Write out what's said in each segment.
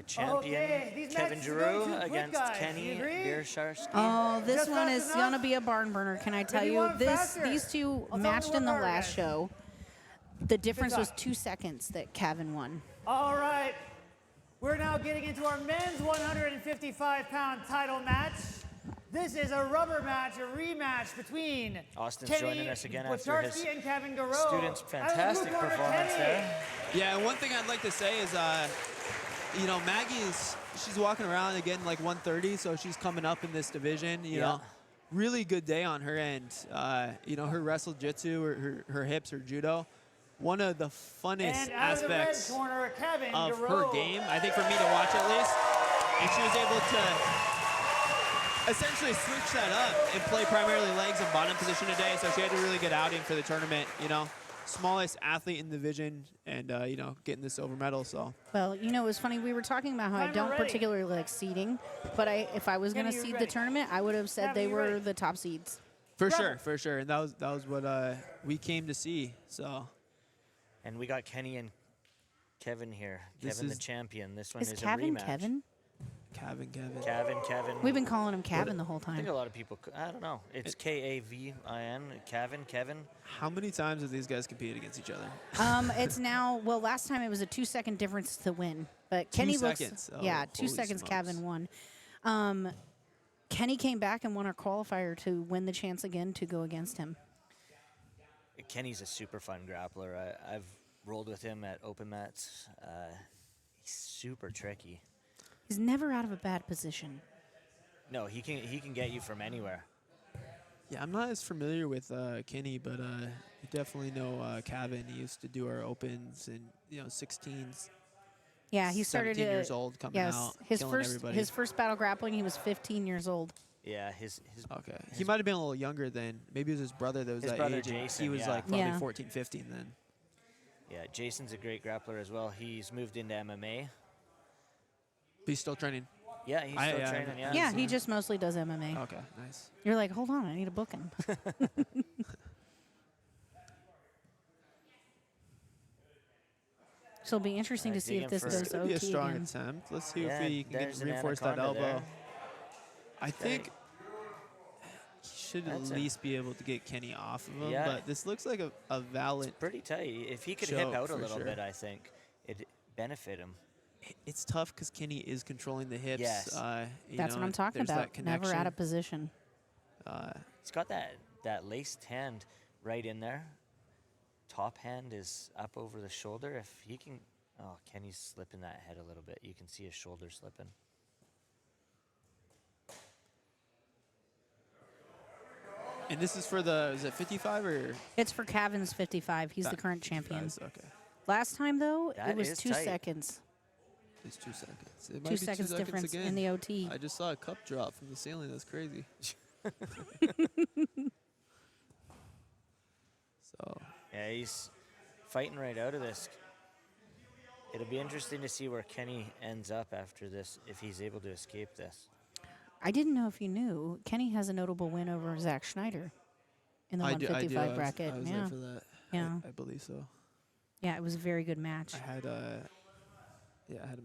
champion Kavin Giroux against Kenny Blicharski. Oh, this one is going to be a barn burner, can I tell you? These two matched in the last show. The difference was 2 seconds that Kavin won. All right. We're now getting into our men's 155-pound title match. This is a rubber match, a rematch between Austin's Kenny joining us again after his Blicharski and Kavin Giroux. student's fantastic performance there. Yeah, and one thing I'd like to say is, you know, she's walking around again like 130, so she's coming up in this division. You know, really good day on her end. You know, her wrestle jitsu, her hips, her judo. One of the funnest aspects of her game, I think, for me to watch at least. And she was able to essentially switch that up and play primarily legs and bottom position today. So she had a really good outing for the tournament. You know, smallest athlete in the division, and you know, getting the silver medal. So. Well, you know, it was funny. We were talking about how I don't particularly like seeding, but if I was going to seed the tournament, I would have said they were the top seeds. For sure, for sure, and that was what we came to see. So. And we got Kenny and Kavin here. Kavin the champion. This one is a Kavin rematch. Kavin? Kavin. We've been calling him Kavin the whole time. I think a lot of people, I don't know. It's K-A-V-I-N, Kavin. How many times have these guys competed against each other? It's now, well, last time it was a 2-second difference to win. But Kenny looks, 2 seconds. Oh, yeah, 2 seconds smokes. Kavin won. Kenny came back and won our qualifier to win the chance again to go against him. Kenny's a super fun grappler. I've rolled with him at open mats. He's super tricky. He's never out of a bad position. No, he can get you from anywhere. Yeah, I'm not as familiar with Kenny, but I definitely know Kavin. He used to do our opens in 16s. Yeah, he started 17 years old coming out, killing everybody. His first battle grappling, he was 15 years old. Yeah, okay. He might have been a little younger then. Maybe it was his brother that was his that brother age. Jason, he was like probably 14, 15 then. Yeah, Jason's a great grappler as well. He's moved into MMA. But he's still training. Yeah, he's still training. Yeah, he just mostly does MMA. Okay, nice. You're like, hold on, I need to book him. So it'll be interesting to see if this goes OT be a strong again. attempt. Let's see if we can reinforce that elbow. There. I think he should at least be able to get Kenny off of him, but this looks like a valid. It's pretty tight. If he could hip out a little bit, I think it'd benefit him. It's tough because Kenny is controlling the hips. Yes. That's what I'm talking about. Never out of position. He's got that laced hand right in there. Top hand is up over the shoulder. If he can, Kenny's slipping that head a little bit. You can see his shoulder slipping. And this is for is it 55 or? It's for Kavin's 55. He's the current champion. Okay. Last time, though, That it was is 2 tight. seconds. It's 2 seconds. It might 2 be seconds 2 seconds difference again. in the OT. I just saw a cup drop from the ceiling. That's crazy. So. Yeah, he's fighting right out of this. It'll be interesting to see where Kenny ends up after this, if he's able to escape this. I didn't know if you knew, Kenny has a notable win over Zach Schneider in the 155 bracket. I was there for that. Yeah. I believe so. Yeah, it was a very good match. I had a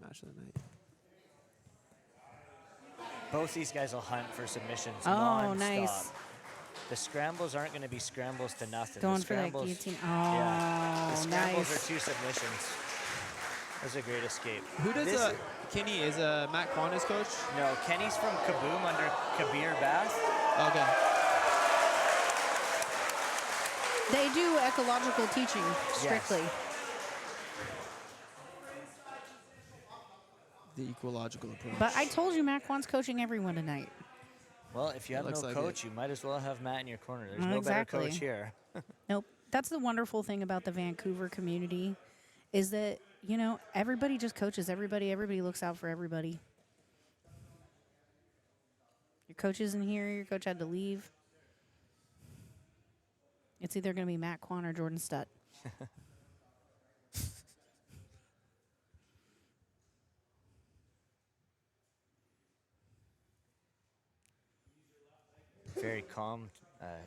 match that night. Both these guys will hunt for submissions. Oh, non-stop. nice. The scrambles aren't going to be scrambles to nothing. Going the for that scrambles, guillotine. Oh, yeah. The scrambles nice. are 2 submissions. That was a great escape. Who does Kenny is Matt Kwan his coach? No, Kenny's from Kaboom under Kabir Bath. Okay. They do ecological teaching strictly. Yes. The ecological approach. But I told you Matt Kwan's coaching everyone tonight. Well, if you have no like coach, you might as well have Matt in your corner. There's no Exactly. better coach here. Nope. That's the wonderful thing about the Vancouver community is that, everybody just coaches everybody. Everybody looks out for everybody. Your coach isn't here. Your coach had to leave. It's either going to be Matt Kwan or Jordan Stutt. Very calm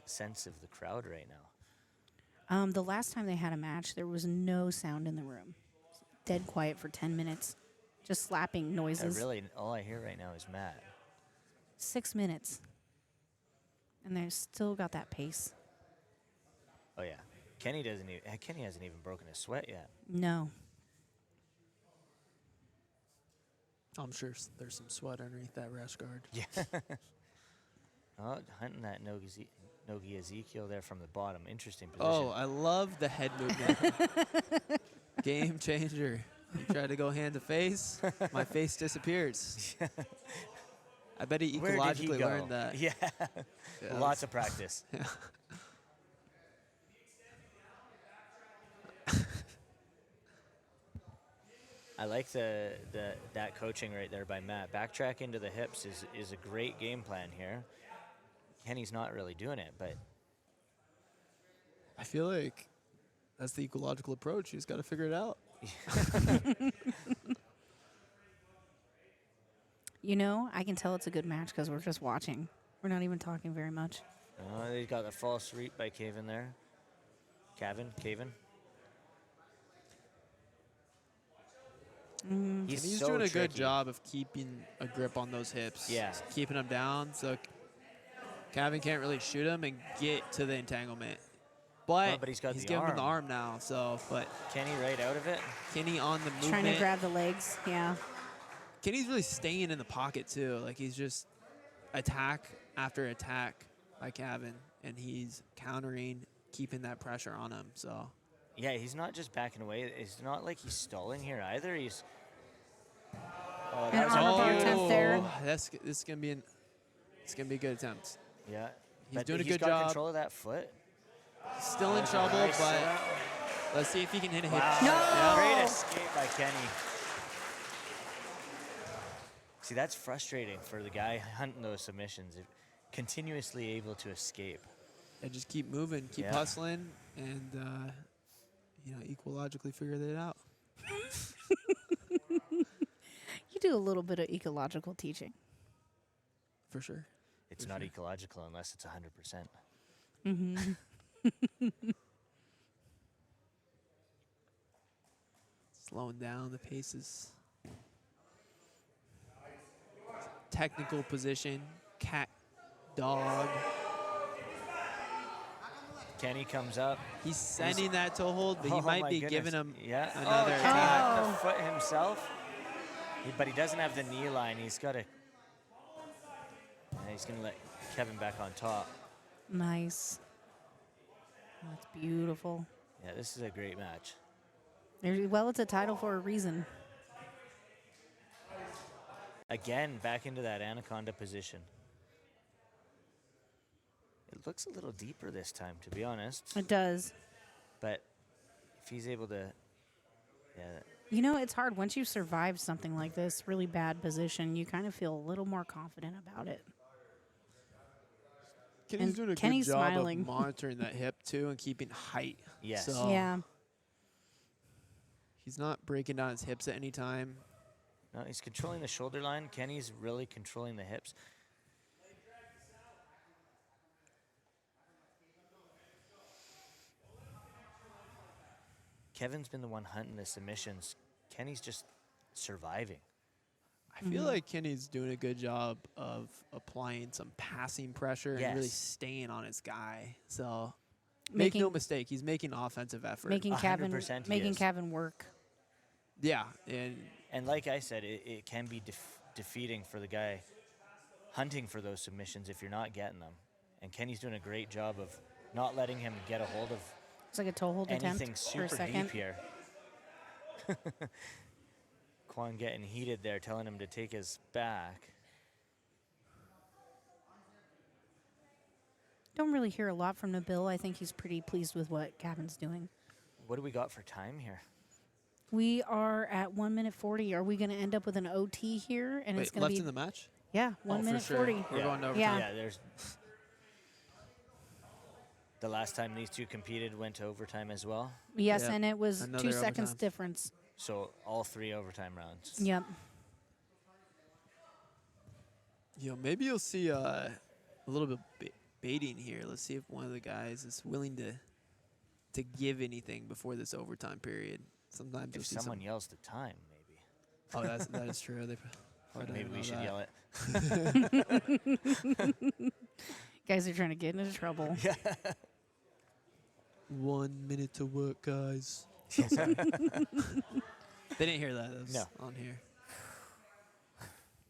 sense of the crowd right now. The last time they had a match, there was no sound in the room. Dead quiet for 10 minutes. just slapping noises. Really, all I hear right now is Matt. 6 minutes. And they've still got that pace. Oh yeah, Kenny hasn't even broken a sweat yet. No. I'm sure there's some sweat underneath that rash guard. Yeah. Oh, hunting that Nogi Ezekiel there from the bottom. Interesting position. Oh, I love the head movement. Game changer. You try to go hand to face, my face disappears. I bet he Where did he ecologically go? learned that. Yeah. Yeah, Lots of practice. Yeah. I like that coaching right there by Matt. Backtrack into the hips is a great game plan here. Kenny's not really doing it, but I feel like that's the ecological approach. He's got to figure it out. You know, I can tell it's a good match because we're just watching. We're not even talking very much. they got the false reap by Kavin there. Kavin. He's so doing a good tricky. job of keeping a grip on those hips. Yeah. Keeping them down so Kavin can't really shoot him and get to the entanglement. But, but he's got the giving him the arm. arm now. So, but Kenny right out of it. Kenny on the movement. Trying to grab the legs. Yeah. Kenny's really staying in the pocket too. Like he's just attack after attack by Kavin, and he's countering, keeping that pressure on him. So Yeah, he's not just backing away. It's not like he's stalling here either. He's An that was a honorable beautiful- attempt there. this is gonna be it's gonna be a good attempt. Yeah, He's but doing a he's good got job. control of that foot. Still in trouble, Nice. but let's see if he can hit a hip. Wow. No! Great escape by Kenny. See, that's frustrating for the guy hunting those submissions. Continuously able to escape. And just keep moving, keep Yeah. hustling, and ecologically figure it out. You do a little bit of ecological teaching. For sure. It's not ecological unless it's 100%. Slowing down the paces. Technical position, cat, dog. Kenny comes up. He's sending that toe hold, but he Oh might my be goodness. giving him Yeah. another oh, attack. The foot himself. But he doesn't have the knee line. He's got to. He's going to let Kevin back on top. Nice. That's beautiful. Yeah, this is a great match. Well, it's a title for a reason. Again, back into that anaconda position. It looks a little deeper this time, to be honest. It does. But if he's able to, yeah, You know, it's hard. Once you survive something like this, really bad position, you kind of feel a little more confident about it. Kenny's And doing a Kenny's good job smiling. of monitoring that hip too and keeping height. Yes. So Yeah. he's not breaking down his hips at any time. no, he's controlling the shoulder line. Kenny's really controlling the hips. Kevin's been the one hunting the submissions. Kenny's just surviving. I feel like Kenny's doing a good job of applying some passing pressure and really Yes. staying on his guy. So make no Making- mistake, he's making offensive effort. Making 100% he is. Kavin work. Yeah, and And like I said, it can be defeating for the guy hunting for those submissions if you're not getting them. And Kenny's doing a great job of not letting him get a hold of It's like a toe hold anything attempt for a super second. deep here. Quan getting heated there, telling him to take his back. Don't really hear a lot from Nabil. I think he's pretty pleased with what Kavin's doing. What do we got for time here? We are at 1 minute 40. Are we going to end up with an OT here? And it's wait, going left to be in the match? yeah, 1 Oh, minute for sure. 40. We're going to overtime. Yeah. Yeah, there's. The last time these two competed went to overtime as well. Yes, Yeah, and it was another 2 seconds overtime. difference. So all 3 overtime rounds. Yep. Maybe you'll see a little bit baiting here. Let's see if one of the guys is willing to give anything before this overtime period. Sometimes you'll If see someone yells the time, maybe. Oh, that is true. They probably Maybe we should that. yell it. Guys are trying to get into trouble. 1 minute to work, guys. They didn't hear that. That was No. on here.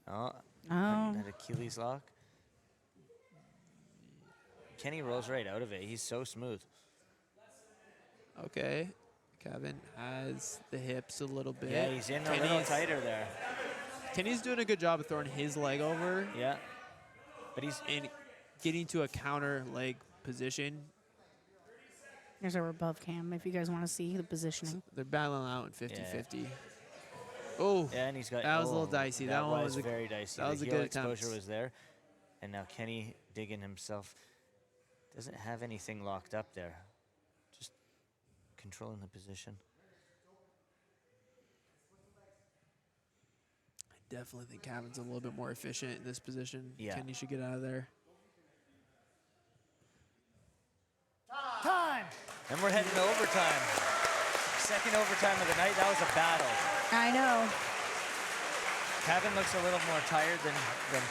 Oh, Oh. that Achilles lock. Kenny rolls right out of it. He's so smooth. Okay. Kavin has the hips a little bit. Yeah, he's in a little tighter there. Kenny's doing a good job of throwing his leg over Yeah. But he's and getting to a counter leg position. There's our above cam if you guys want to see the positioning. They're battling out in 50-50. Oh, yeah, and he's got. that was a little dicey. That one was was very dicey. that was The a heel good attempt. exposure was there, and now Kenny digging himself. Doesn't have anything locked up there. Just controlling the position. I definitely think Kavin's a little bit more efficient in this position. Yeah. Kenny should get out of there. Time. And we're heading to overtime. Second overtime of the night. That was a battle. I know. Kavin looks a little more tired than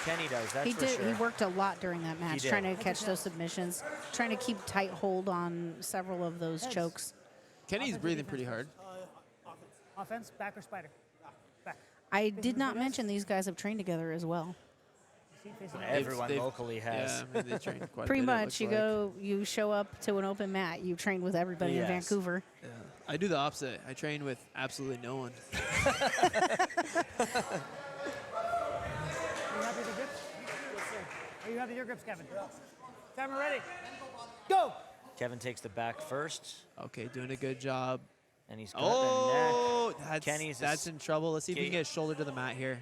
Kenny does. That's He for did. sure. He worked a lot during that match, did. trying to catch those submissions, trying to keep tight hold on several of those chokes. Kenny's breathing pretty hard. Offense, back or spider? Back. I did not mention these guys have trained together as well. Facing out. Everyone They've- locally has. Yeah, I mean, they train quite Pretty a bit, it much, looks you show up to an open mat, you train with everybody Yes. in Vancouver. Yeah. I do the opposite. I train with absolutely no one. Are you happy with your grips? Are you happy with your grips, Kevin? Timer ready. Go. Kevin takes the back first, Okay, doing a good job. and he's got the Oh, Kenny's that's a in trouble. Let's see if we can skate. get his shoulder to the mat here.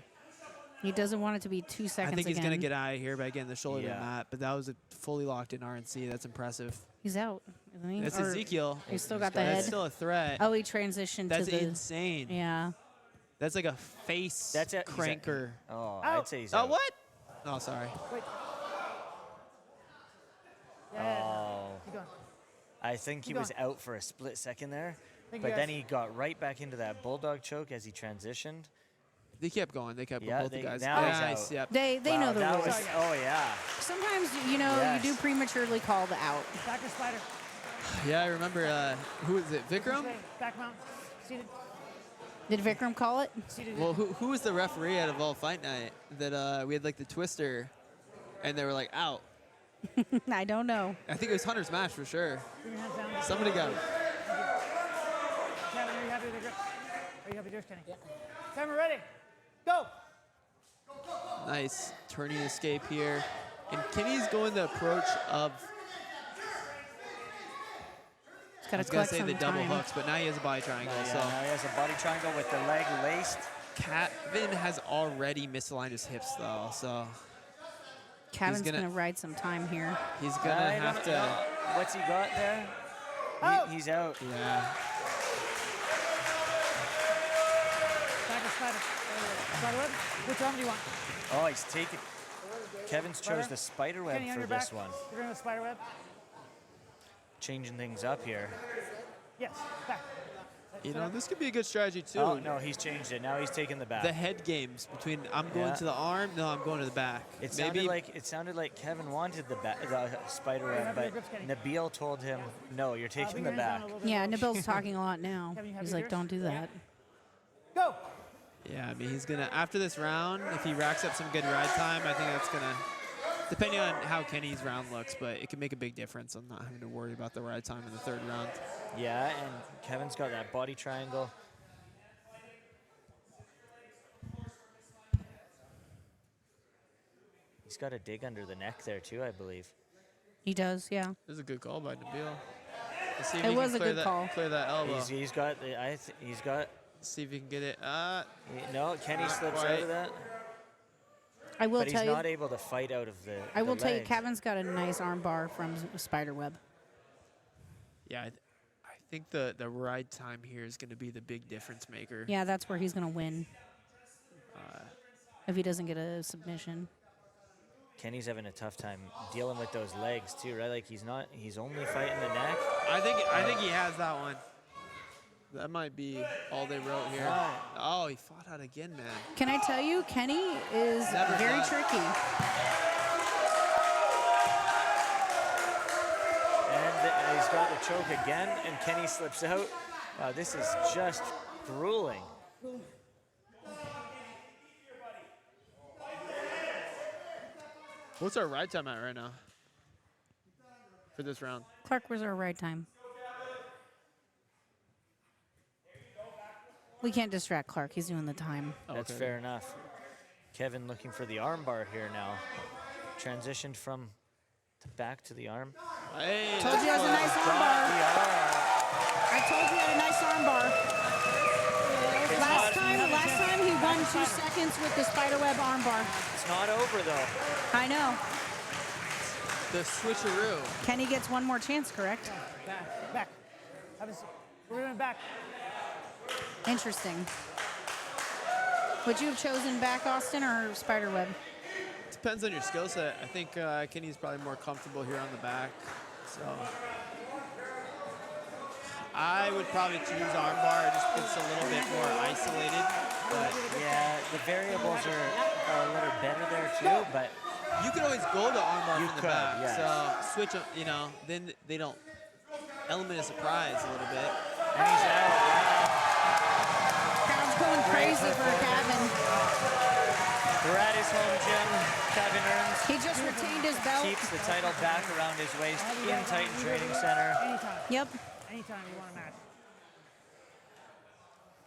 He doesn't want it to be 2 I seconds think he's again. going to get out of here by getting the shoulder to Yeah. the mat, but that was a fully locked in RNC. That's impressive. He's out, isn't he? That's Or Ezekiel. He's still got the That's head. still a threat. Oh, he transitioned That's to the. insane. Yeah. That's like a face That's it. He's at- cranker. Oh, Out. I'd say he's Oh, out. what? Oh, sorry. Wait. Yeah. Oh, Keep going. I think he Keep was going. out for a split second there, Thank you, but then guys. he got right back into that bulldog choke as he transitioned. They kept going. They kept Yeah, going. Both they- the guys. now he's Nice. out. Yep. They Wow, know the that rules. was- oh yeah. Sometimes, you Yes. do prematurely call the out. Back or spider. Yeah, I remember. Who is it? Vikram? Back mount. Seated. Did Vikram call it? Seated. Well, who was the referee out of all fight night that we had like the twister, and they were like out. I don't know. I think it was Hunter's match for sure. Bring your hands down. Somebody got it. Kevin, are you happy with your grip? Are you happy with yours, Kenny? Yeah. Timer ready. Go. Nice turning escape here, and Kenny's going the approach of. It's I got to was gonna collect say some the double time. hooks, but now he has a body triangle. Yeah, So now he has a body triangle with the leg laced. Kavin has already misaligned his hips though, so Kavin's gonna- going to ride some time here. he's gonna I have don't to. know. What's he got there? Out. He's out. Yeah. Back or spider. Spider web. Which arm do you want? Oh, he's taking. Kevin's chose the spider web Kenny on for your this back. one. You're going to spider web. Changing things up here. Yes. Back. You know, this could be a good strategy too. Oh no, he's changed it. Now he's taking the back. The head games between I'm going Yeah. to the arm, no, I'm going to the back. It Maybe sounded like Kevin wanted the spider web, have your but grips, Kenny. Nabil told him, "No, you're taking Bring the your hands down back." a little bit Yeah, more. Nabil's talking a lot now. Kevin, you happy He's with like, yours? don't do that. Go. yeah, I mean he's gonna after this round, if he racks up some good ride time, I think that's gonna depending on how Kenny's round looks, but it can make a big difference on not having to worry about the ride time in the third round. Yeah, and Kevin's got that body triangle. He's got a dig under the neck there too, I believe. He does, yeah. This is a good call by Nabil. Let's see if It he was can a clear good that, call. Clear that elbow. He's got the he's got See if he can get it. no. Kenny Not slips out quite. of that, I will but he's tell you. not able to fight out of the. I will the tell you, legs. Kavin's got a nice arm bar from Spiderweb. Yeah, I think the ride time here is going to be the big difference maker. Yeah, that's where he's going to win. If he doesn't get a submission. Kenny's having a tough time dealing with those legs too, right? Like he's only fighting the neck. I think he has that one. That might be all they wrote here. Right. Oh, he fought out again, man. Can I tell you, Kenny is Never very thought. tricky. And he's got the choke again, and Kenny slips out. Wow, this is just grueling. What's our ride time at right now for this round? Clark, where's our ride time? We can't distract Clark. He's doing the time. That's okay. fair enough. Kevin looking for the arm bar here now. Transitioned from the back to the arm. Hey, Told you it was a nice arm Got bar. the arm. I told you he had a nice arm bar. It's Last time he won 2 seconds with the spiderweb arm bar. It's not over though. I know. the switcheroo. Kenny gets one more chance, correct? Back. We're going back. Interesting. Would you have chosen back, Austin, or spiderweb? Depends on your skill set. I think Kenny's probably more comfortable here on the back. So I would probably choose armbar just because it's a little bit more isolated. But Yeah, the variables are a little better there too, but you could always go to armbar You from the could, back. yes. So switch, then they don't element of surprise a little bit. and he's out. Crowd's going Great crazy for Kavin. We're at his home gym. Kevin earns, He just retained his belt. keeps the title back around his waist in Titan Training Center. Anytime. Yep. Anytime you want to match.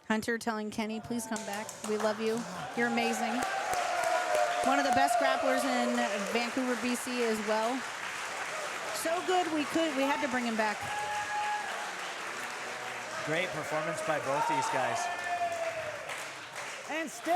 Hunter telling Kenny, please come back. We love you. You're amazing. One of the best grapplers in Vancouver, BC as well. So good we had to bring him back. Great performance by both these guys. And still.